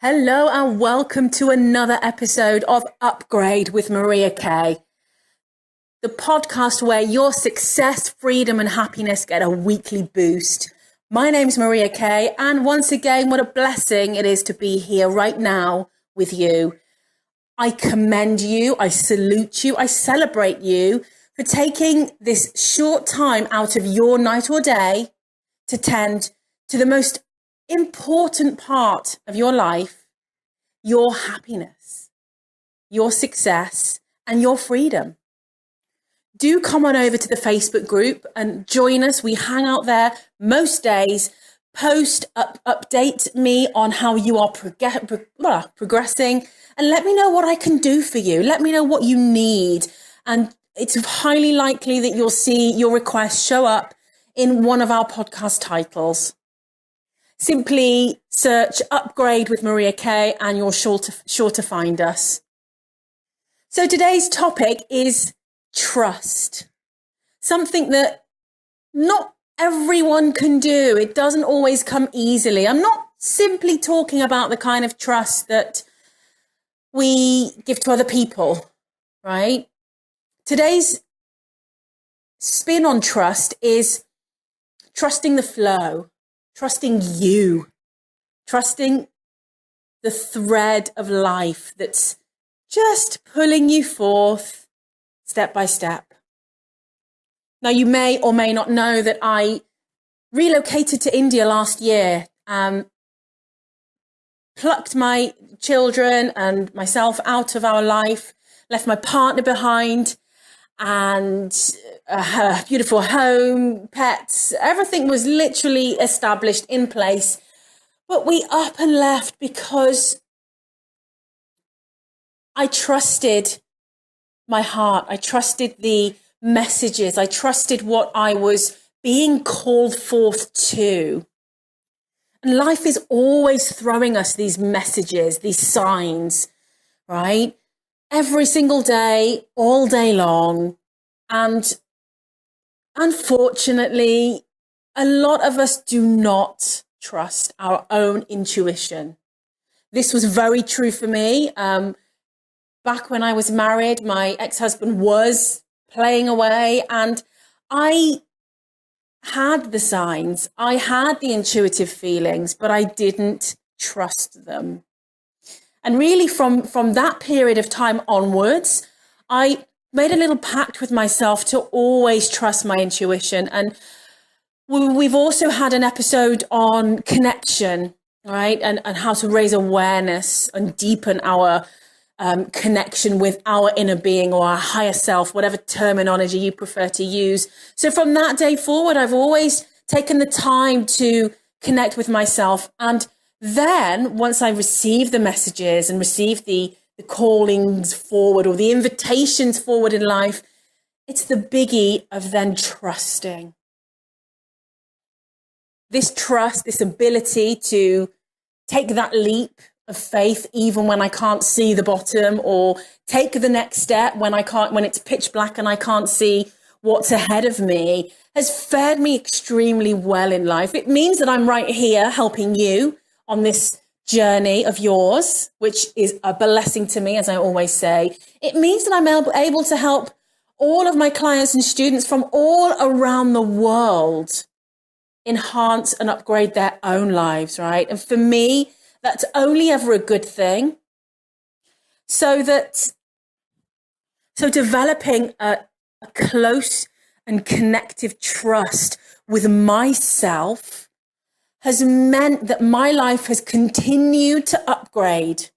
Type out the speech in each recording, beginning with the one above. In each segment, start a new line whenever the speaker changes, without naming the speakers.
Hello and welcome to another episode of UpGrade with Maria Kay, the podcast where your success, freedom and happiness get a weekly boost. My name's Maria Kay, and once again, what a blessing it is to be here right now with you. I commend you, I salute you, I celebrate you for taking this short time out of your night or day to tend to the most important part of your life, your happiness, your success, and your freedom. Do come on over to the Facebook group and join us. We hang out there most days, update me on how you are progressing, and let me know what I can do for you. Let me know what you need. And it's highly likely that you'll see your request show up in one of our podcast titles. Simply search UpGrade with Maria Kay and you're sure to find us. So today's topic is trust. Something that not everyone can do. It doesn't always come easily. I'm not simply talking about the kind of trust that we give to other people, right? Today's spin on trust is trusting the flow. Trusting you, trusting the thread of life that's just pulling you forth step by step. Now, you may or may not know that I relocated to India last year, plucked my children and myself out of our life, left my partner behind, and a beautiful home, pets, everything was literally established in place. But we up and left because I trusted my heart. I trusted the messages. I trusted what I was being called forth to. And life is always throwing us these messages, these signs, right? Every single day, all day long. And unfortunately, a lot of us do not trust our own intuition. This was very true for me. Back when I was married, my ex-husband was playing away and I had the signs. I had the intuitive feelings, but I didn't trust them. And really from that period of time onwards, I made a little pact with myself to always trust my intuition. And we've also had an episode on connection, right? And how to raise awareness and deepen our connection with our inner being or our higher self, whatever terminology you prefer to use. So from that day forward, I've always taken the time to connect with myself. And then once I receive the messages and receive the callings forward or the invitations forward in life, it's the biggie of then trusting. This trust, this ability to take that leap of faith, even when I can't see the bottom, or take the next step when it's pitch black and I can't see what's ahead of me, has fared me extremely well in life. It means that I'm right here helping you on this journey of yours, which is a blessing to me, as I always say. It means that I'm able to help all of my clients and students from all around the world enhance and upgrade their own lives, right? And for me, that's only ever a good thing. So developing a close and connective trust with myself has meant that my life has continued to upgrade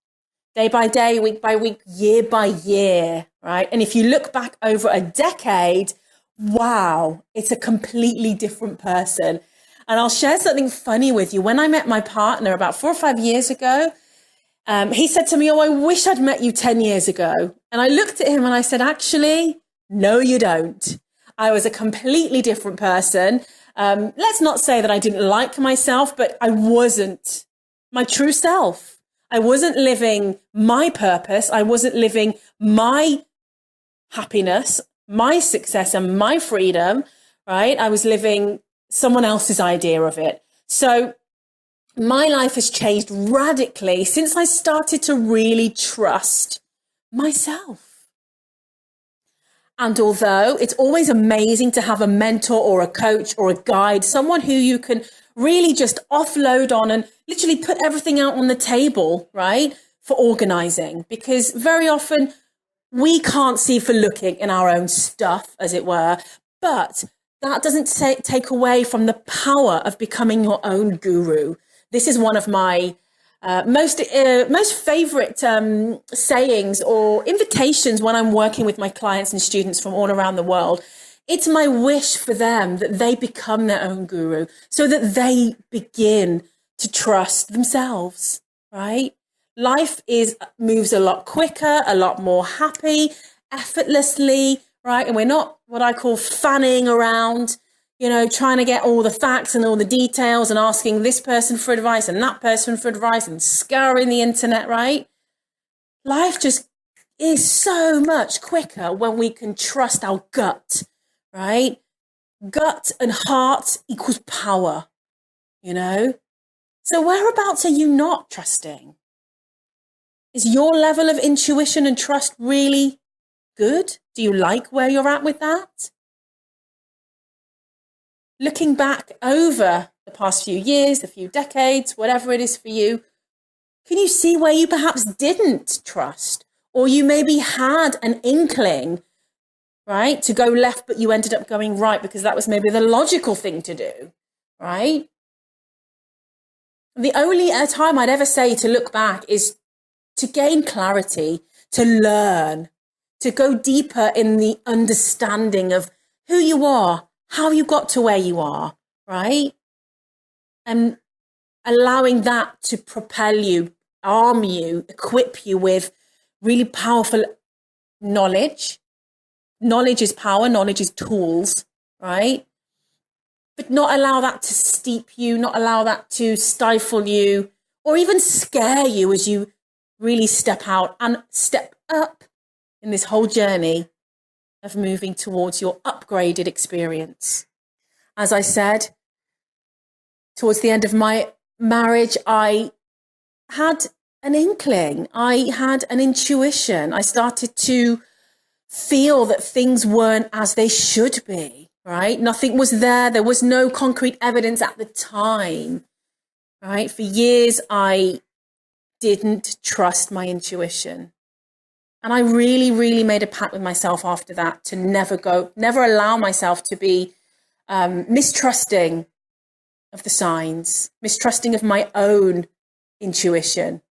day by day, week by week, year by year, right? And if you look back over a decade, wow, it's a completely different person. And I'll share something funny with you. When I met my partner about 4 or 5 years ago, he said to me, "Oh, I wish I'd met you 10 years ago." And I looked at him and I said, "Actually, no, you don't." I was a completely different person. Let's not say that I didn't like myself, but I wasn't my true self. I wasn't living my purpose. I wasn't living my happiness, my success and my freedom, right? I was living someone else's idea of it. So my life has changed radically since I started to really trust myself. And although it's always amazing to have a mentor or a coach or a guide, someone who you can really just offload on and literally put everything out on the table, right, for organizing, because very often we can't see for looking in our own stuff, as it were, but that doesn't take away from the power of becoming your own guru. This is one of my most favorite sayings or invitations when I'm working with my clients and students from all around the world. It's my wish for them that they become their own guru so that they begin to trust themselves, right? Life moves a lot quicker, a lot more happy, effortlessly, right? And we're not what I call fanning around, trying to get all the facts and all the details and asking this person for advice and that person for advice and scouring the internet, right? Life just is so much quicker when we can trust our gut, right? Gut and heart equals power, So whereabouts are you not trusting? Is your level of intuition and trust really good? Do you like where you're at with that? Looking back over the past few years, a few decades, whatever it is for you, can you see where you perhaps didn't trust? Or you maybe had an inkling, right, to go left, but you ended up going right because that was maybe the logical thing to do, right? The only time I'd ever say to look back is to gain clarity, to learn, to go deeper in the understanding of who you are, how you got to where you are, right? And allowing that to propel you, arm you, equip you with really powerful knowledge. Knowledge is power, knowledge is tools, right? But not allow that to steep you, not allow that to stifle you, or even scare you as you really step out and step up in this whole journey of moving towards your upgraded experience. As I said, towards the end of my marriage, I had an inkling. I had an intuition. I started to feel that things weren't as they should be, right? Nothing was there. There was no concrete evidence at the time, right? For years, I didn't trust my intuition. And I really, really made a pact with myself after that to never allow myself to be mistrusting of the signs, mistrusting of my own intuition.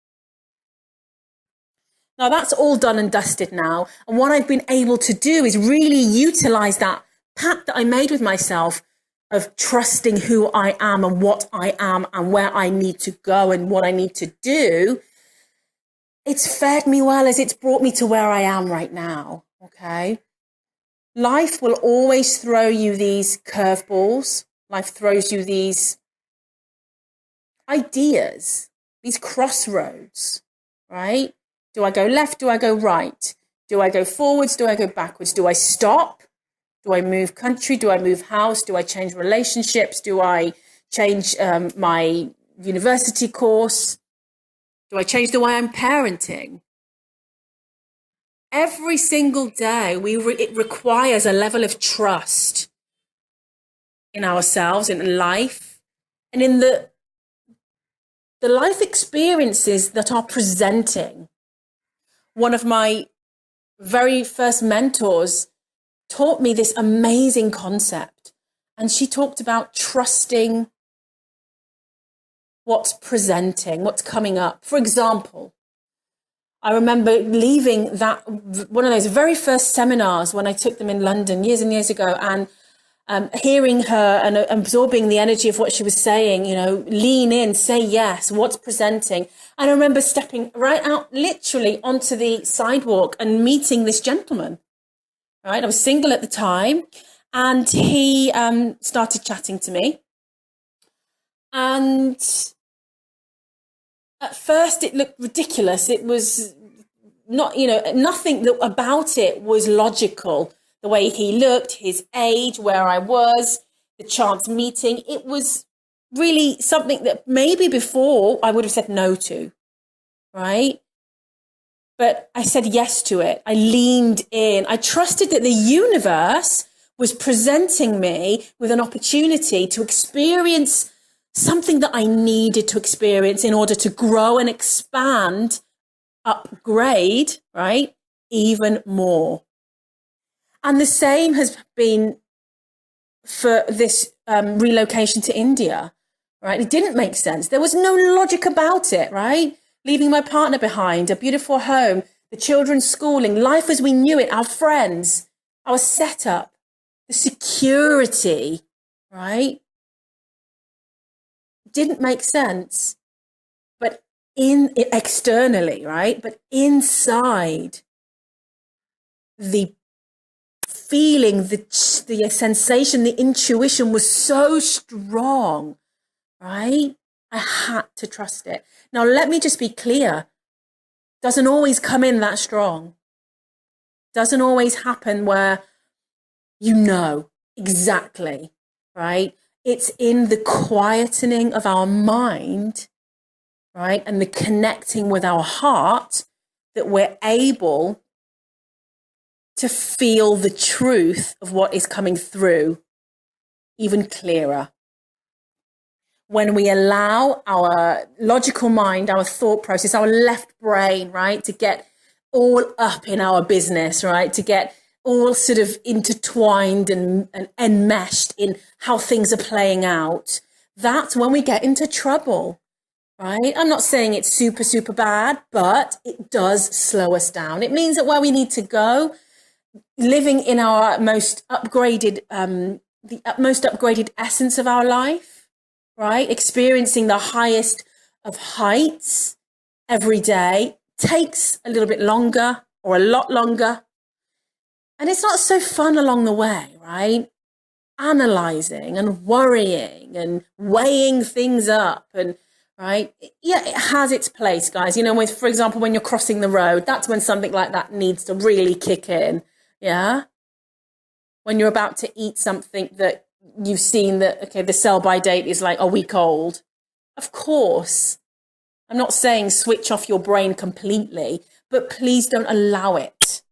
Now that's all done and dusted now. And what I've been able to do is really utilize that pact that I made with myself of trusting who I am and what I am and where I need to go and what I need to do. It's fared me well as it's brought me to where I am right now, okay? Life will always throw you these curveballs. Life throws you these ideas, these crossroads, right? Do I go left? Do I go right? Do I go forwards? Do I go backwards? Do I stop? Do I move country? Do I move house? Do I change relationships? Do I change my university course? Do I change the way I'm parenting? Every single day, it requires a level of trust in ourselves, in life, and in the life experiences that are presenting. One of my very first mentors taught me this amazing concept, and she talked about trusting what's presenting, what's coming up. For example, I remember leaving one of those very first seminars when I took them in London years and years ago, and hearing her and absorbing the energy of what she was saying, lean in, say yes, what's presenting. And I remember stepping right out literally onto the sidewalk and meeting this gentleman, right? I was single at the time, and he started chatting to me. And at first it looked ridiculous. It was not, nothing about it was logical. The way he looked, his age, where I was, the chance meeting, it was really something that maybe before I would have said no to, right? But I said yes to it. I leaned in. I trusted that the universe was presenting me with an opportunity to experience something that I needed to experience in order to grow and expand, upgrade, right? Even more. And the same has been for this relocation to India, right? It didn't make sense. There was no logic about it, right? Leaving my partner behind, a beautiful home, the children's schooling, life as we knew it, our friends, our setup, the security, right? Didn't make sense. But externally, right? But inside, the feeling, the sensation, the intuition was so strong, right? I had to trust it. Now, let me just be clear. Doesn't always come in that strong. Doesn't always happen where you know exactly, right? It's in the quietening of our mind, right? And the connecting with our heart that we're able to feel the truth of what is coming through even clearer. When we allow our logical mind, our thought process, our left brain, right, to get all up in our business, right, to get all sort of intertwined and enmeshed in how things are playing out, that's when we get into trouble, right? I'm not saying it's super, super bad, but it does slow us down. It means that where we need to go, living in our most upgraded, most upgraded essence of our life, right? Experiencing the highest of heights every day takes a little bit longer or a lot longer. And it's not so fun along the way, right? Analyzing and worrying and weighing things up and, right? Yeah, it has its place, guys. You know, for example, when you're crossing the road, that's when something like that needs to really kick in. Yeah. When you're about to eat something that you've seen that, okay, the sell by date is like a week old. Of course, I'm not saying switch off your brain completely, but please don't allow it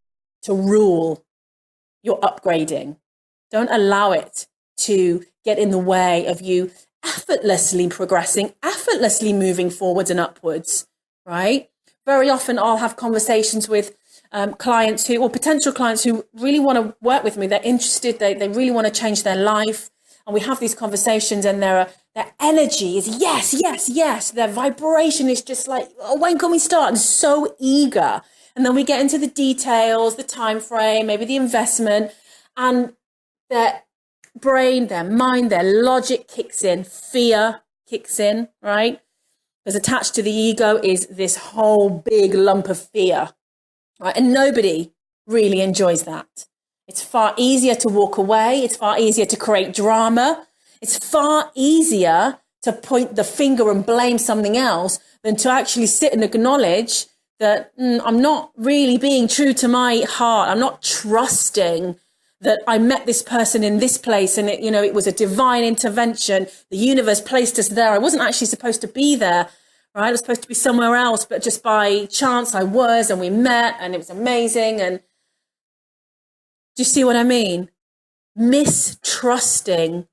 to rule your upgrading. Don't allow it to get in the way of you effortlessly progressing, effortlessly moving forwards and upwards, right? Very often I'll have conversations with clients or potential clients who really want to work with me. They're interested. They really want to change their life. And we have these conversations and their energy is yes, yes, yes. Their vibration is just like, oh, when can we start? And so eager. And then we get into the details, the time frame, maybe the investment, and their brain, their mind, their logic kicks in, fear kicks in, right? Because attached to the ego is this whole big lump of fear. Right? And nobody really enjoys that. It's far easier to walk away. It's far easier to create drama. It's far easier to point the finger and blame something else than to actually sit and acknowledge that I'm not really being true to my heart. I'm not trusting that I met this person in this place and it was a divine intervention. The universe placed us there. I wasn't actually supposed to be there. Right, I was supposed to be somewhere else, but just by chance I was, and we met, and it was amazing. And do you see what I mean? Mistrusting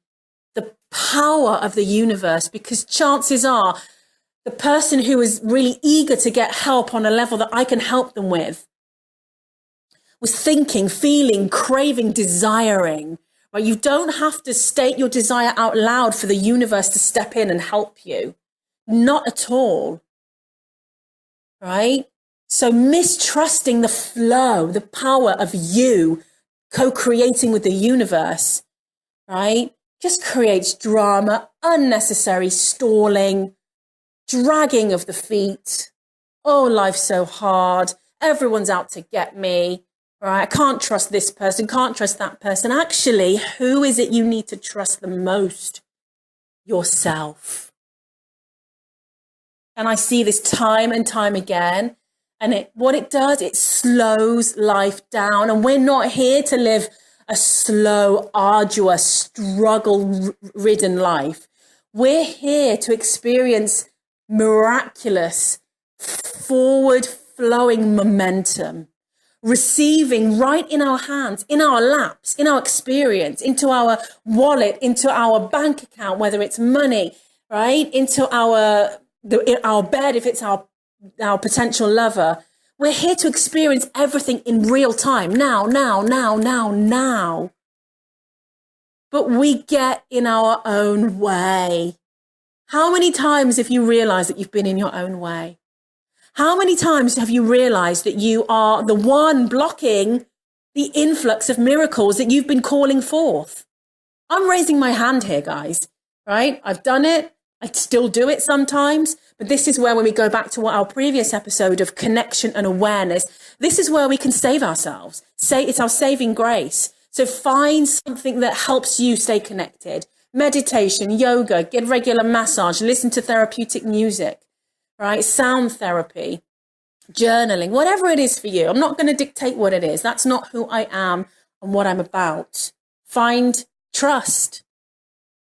the power of the universe, because chances are the person who is really eager to get help on a level that I can help them with was thinking, feeling, craving, desiring. Right? You don't have to state your desire out loud for the universe to step in and help you. Not at all, right? So mistrusting the flow, the power of you co-creating with the universe, right? Just creates drama, unnecessary stalling, dragging of the feet. Oh, life's so hard. Everyone's out to get me, right? I can't trust this person, can't trust that person. Actually, who is it you need to trust the most? Yourself. And I see this time and time again. And what it does, it slows life down. And we're not here to live a slow, arduous, struggle-ridden life. We're here to experience miraculous, forward flowing momentum, receiving right in our hands, in our laps, in our experience, into our wallet, into our bank account, whether it's money, right? Into our bed, if it's our potential lover. We're here to experience everything in real time, now. But we get in our own way. How many times have you realized that you've been in your own way? How many times have you realized that you are the one blocking the influx of miracles that you've been calling forth? I'm raising my hand here, guys, right? I've done it. I still do it sometimes. But this is where, when we go back to what our previous episode of connection and awareness, this is where we can save ourselves. It's our saving grace. So find something that helps you stay connected. Meditation, yoga, get regular massage, listen to therapeutic music, right? Sound therapy, journaling, whatever it is for you. I'm not going to dictate what it is. That's not who I am and what I'm about. Find trust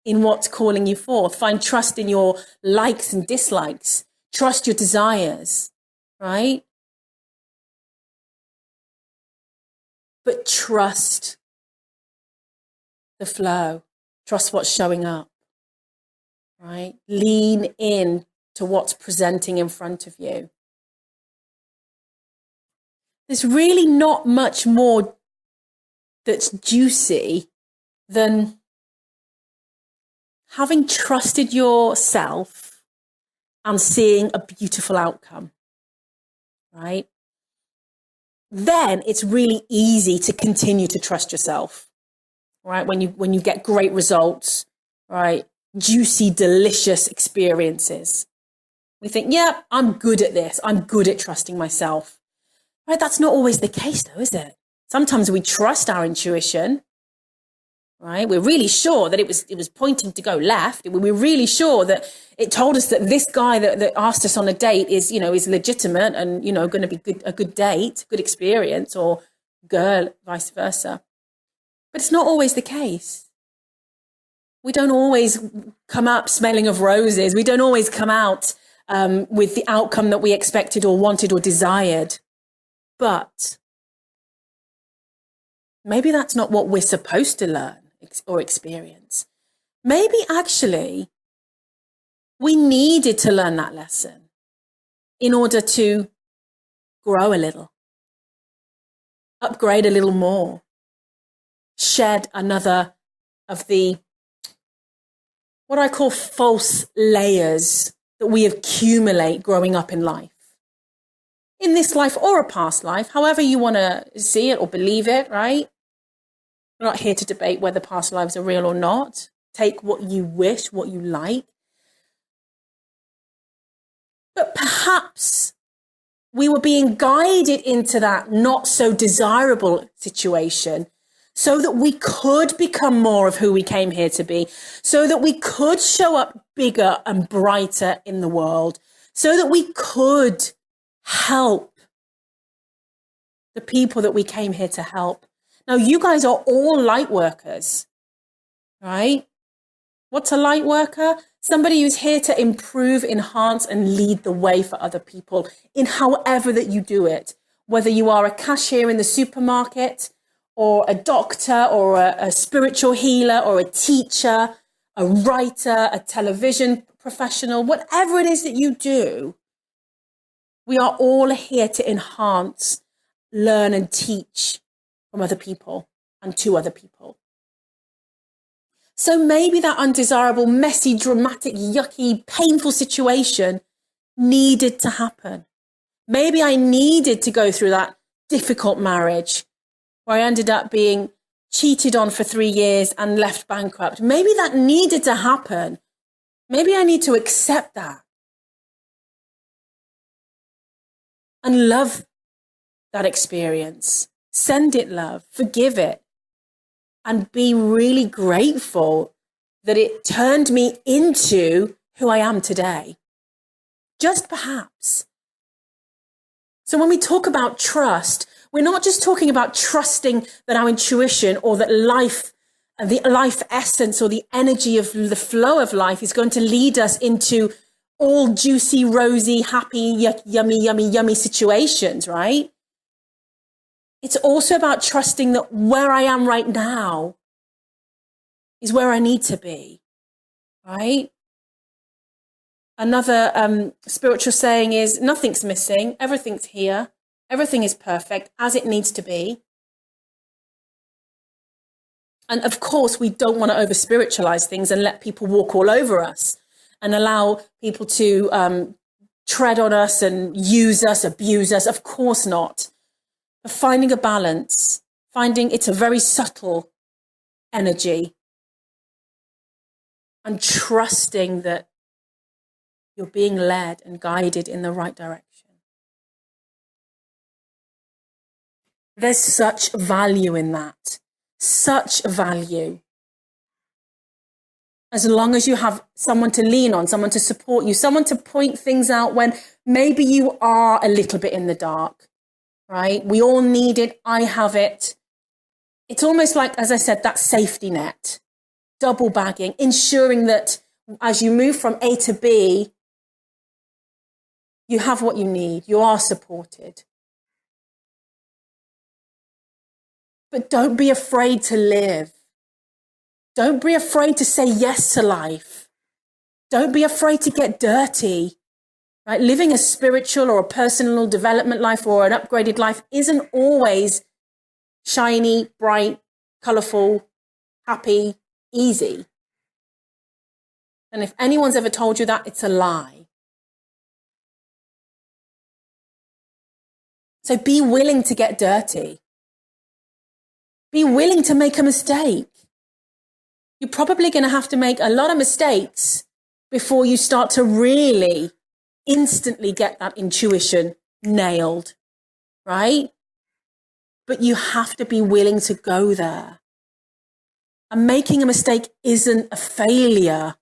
in what's calling you forth. Find trust in your likes and dislikes. Trust your desires, right? But trust the flow. Trust what's showing up, right? Lean in to what's presenting in front of you. There's really not much more that's juicy than having trusted yourself and seeing a beautiful outcome, right? Then it's really easy to continue to trust yourself, right? When you get great results, right? Juicy, delicious experiences. We think, yeah, I'm good at this. I'm good at trusting myself, right? That's not always the case though, is it? Sometimes we trust our intuition, right? We're really sure that it was pointing to go left. We're really sure that it told us that this guy that asked us on a date is legitimate and, going to be a good date, good experience, or girl, vice versa. But it's not always the case. We don't always come up smelling of roses. We don't always come out with the outcome that we expected or wanted or desired. But maybe that's not what we're supposed to learn or experience. Maybe actually we needed to learn that lesson in order to grow a little, upgrade a little more, shed another of the, what I call false layers that we accumulate growing up in life. In this life or a past life, however you want to see it or believe it, right? We're not here to debate whether past lives are real or not. Take what you wish, what you like. But perhaps we were being guided into that not so desirable situation so that we could become more of who we came here to be, so that we could show up bigger and brighter in the world, so that we could help the people that we came here to help. Now, you guys are all light workers, right? What's a light worker? Somebody who's here to improve, enhance, and lead the way for other people in however that you do it. Whether you are a cashier in the supermarket, or a doctor, or a spiritual healer, or a teacher, a writer, a television professional, whatever it is that you do, we are all here to enhance, learn, and teach from other people and to other people. So maybe that undesirable, messy, dramatic, yucky, painful situation needed to happen. Maybe I needed to go through that difficult marriage where I ended up being cheated on for 3 years and left bankrupt. Maybe that needed to happen. Maybe I need to accept that and love that experience. Send it love, forgive it, and be really grateful that it turned me into who I am today. Just perhaps. So when we talk about trust, we're not just talking about trusting that our intuition or that life the life essence or the energy of the flow of life is going to lead us into all juicy, rosy, happy, yummy, yummy, yummy situations, right? It's also about trusting that where I am right now is where I need to be, right? Another spiritual saying is nothing's missing, everything's here, everything is perfect as it needs to be. And of course, we don't want to over spiritualize things and let people walk all over us and allow people to tread on us and use us, abuse us. Of course not. But finding a balance, finding it's a very subtle energy, and trusting that you're being led and guided in the right direction. There's such value in that. Such value. As long as you have someone to lean on, someone to support you, someone to point things out when maybe you are a little bit in the dark, right? We all need it. I have it. It's almost like, as I said, that safety net, double bagging, ensuring that as you move from A to B, you have what you need. You are supported. But don't be afraid to live. Don't be afraid to say yes to life. Don't be afraid to get dirty. Right? Living a spiritual or a personal development life or an upgraded life isn't always shiny, bright, colourful, happy, easy. And if anyone's ever told you that, it's a lie. So be willing to get dirty. Be willing to make a mistake. You're probably going to have to make a lot of mistakes before you start to really instantly get that intuition nailed, right? But you have to be willing to go there. And making a mistake isn't a failure.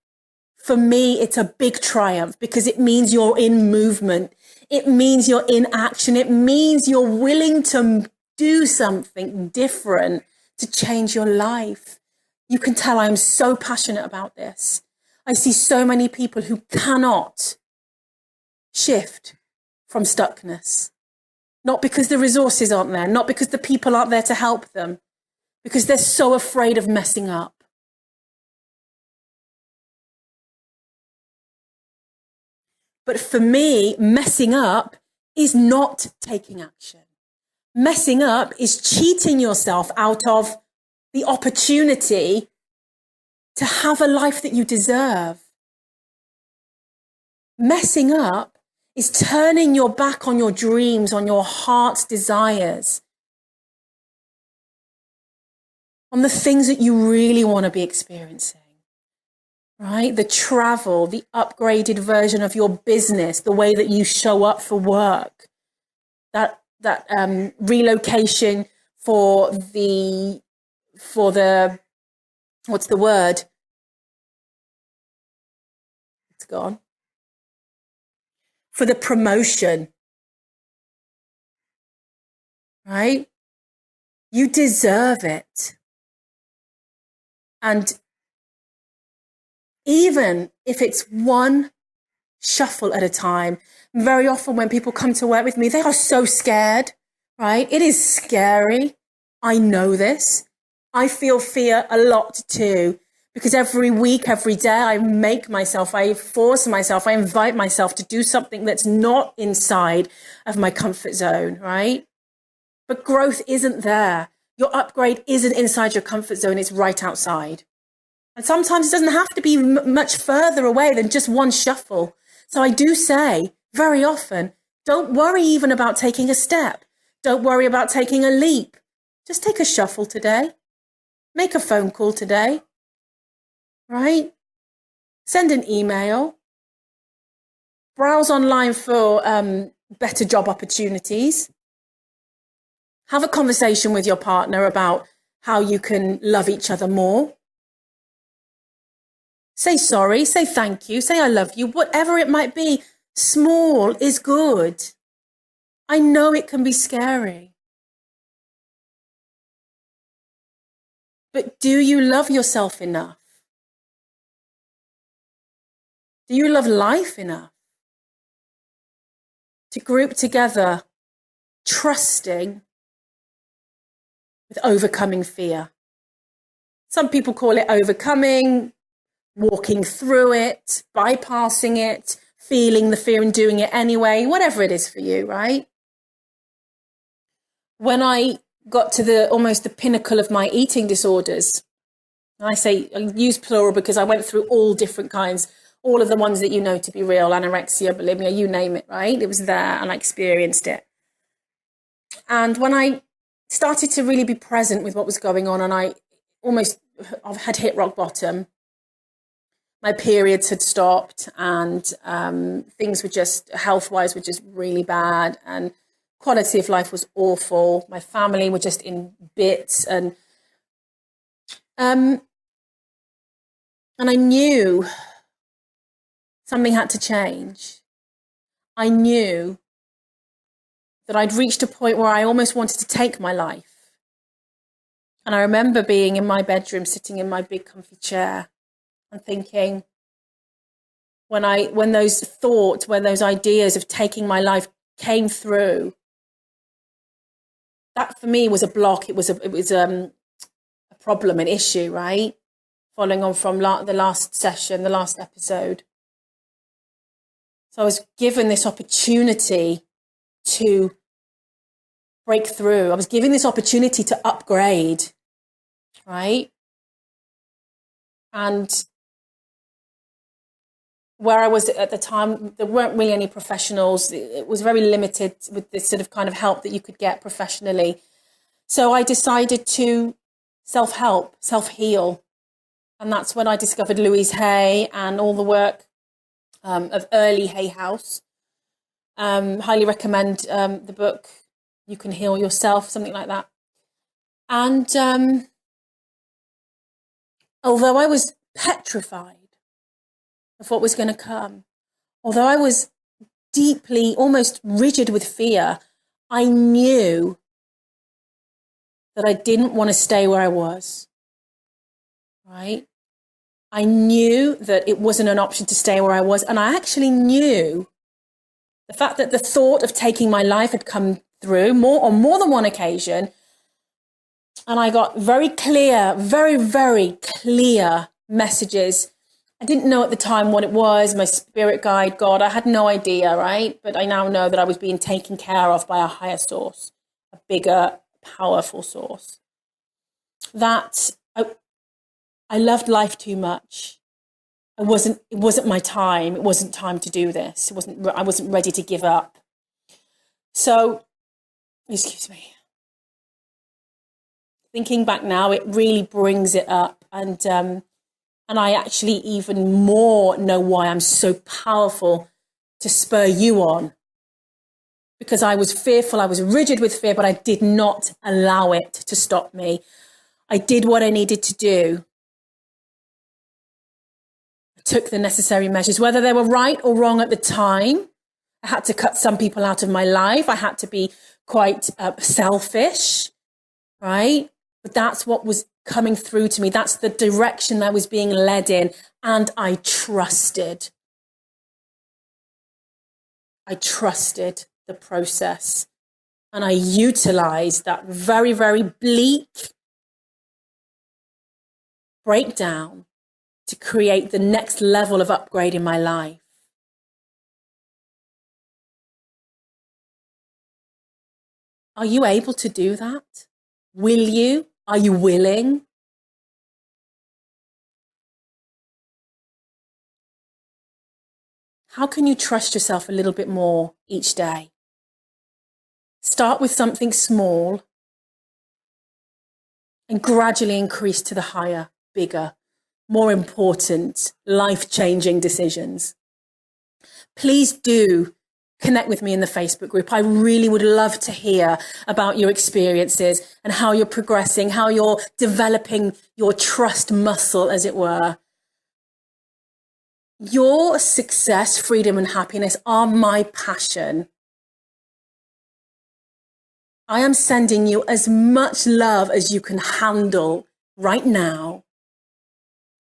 For me, it's a big triumph because it means you're in movement. It means you're in action. It means you're willing to do something different to change your life. You can tell I'm so passionate about this. I see so many people who cannot shift from stuckness. Not because the resources aren't there, not because the people aren't there to help them, because they're so afraid of messing up. But for me, messing up is not taking action. Messing up is cheating yourself out of the opportunity to have a life that you deserve. Messing up is turning your back on your dreams, on your heart's desires, on the things that you really want to be experiencing, right? The travel, the upgraded version of your business, the way that you show up for work, that relocation for the what's the word? It's gone. For the promotion, right? You deserve it. And even if it's one shuffle at a time, very often when people come to work with me, they are so scared, right? It is scary. I know this. I feel fear a lot too, because every week, every day, I force myself, I invite myself to do something that's not inside of my comfort zone, right? But growth isn't there. Your upgrade isn't inside your comfort zone. It's right outside. And sometimes it doesn't have to be much further away than just one shuffle. So I do say very often, don't worry even about taking a step. Don't worry about taking a leap. Just take a shuffle today. Make a phone call today, right? Send an email. Browse online for better job opportunities. Have a conversation with your partner about how you can love each other more. Say sorry, say thank you, say I love you, whatever it might be. Small is good. I know it can be scary. But do you love yourself enough? Do you love life enough to group together trusting with overcoming fear? Some people call it overcoming, walking through it, bypassing it, feeling the fear and doing it anyway, whatever it is for you, right? When I got to almost the pinnacle of my eating disorders, and I use plural because I went through all different kinds, all of the ones that you know to be real, anorexia, bulimia, you name it, right? It was there and I experienced it. And when I started to really be present with what was going on, and I had hit rock bottom, my periods had stopped, and things were just, health-wise, were just really bad, and quality of life was awful. My family were just in bits, and I knew something had to change. I knew that I'd reached a point where I almost wanted to take my life. And I remember being in my bedroom, sitting in my big comfy chair and thinking, when those ideas of taking my life came through, that for me was a block. It was a problem, an issue, right? Following on from the last session, the last episode. So I was given this opportunity to break through. I was given this opportunity to upgrade, right? And where I was at the time, there weren't really any professionals. It was very limited with this sort of kind of help that you could get professionally. So I decided to self-help, self-heal. And that's when I discovered Louise Hay and all the work of early Hay House. Highly recommend the book, You Can Heal Yourself, something like that. And although I was petrified of what was going to come, although I was deeply, almost rigid with fear, I knew that I didn't want to stay where I was, right? I knew that it wasn't an option to stay where I was. And I actually knew the fact that the thought of taking my life had come through on more than one occasion. And I got very clear, very, very clear messages. I didn't know at the time what it was, my spirit guide, God, I had no idea, right? But I now know that I was being taken care of by a higher source, a bigger, powerful source. That I loved life too much. It wasn't my time. It wasn't time to do this. I wasn't ready to give up. So, excuse me. Thinking back now, it really brings it up. And I actually even more know why I'm so powerful to spur you on. Because I was fearful, I was rigid with fear, but I did not allow it to stop me. I did what I needed to do. I took the necessary measures, whether they were right or wrong at the time. I had to cut some people out of my life. I had to be quite selfish, right? But that's what was coming through to me. That's the direction that I was being led in. And I trusted. I trusted the process. And I utilized that very, very bleak breakdown to create the next level of upgrade in my life. Are you able to do that? Will you? Are you willing? How can you trust yourself a little bit more each day? Start with something small and gradually increase to the higher, bigger, more important, life-changing decisions. Please do connect with me in the Facebook group. I really would love to hear about your experiences and how you're progressing, how you're developing your trust muscle, as it were. Your success, freedom, and happiness are my passion. I am sending you as much love as you can handle right now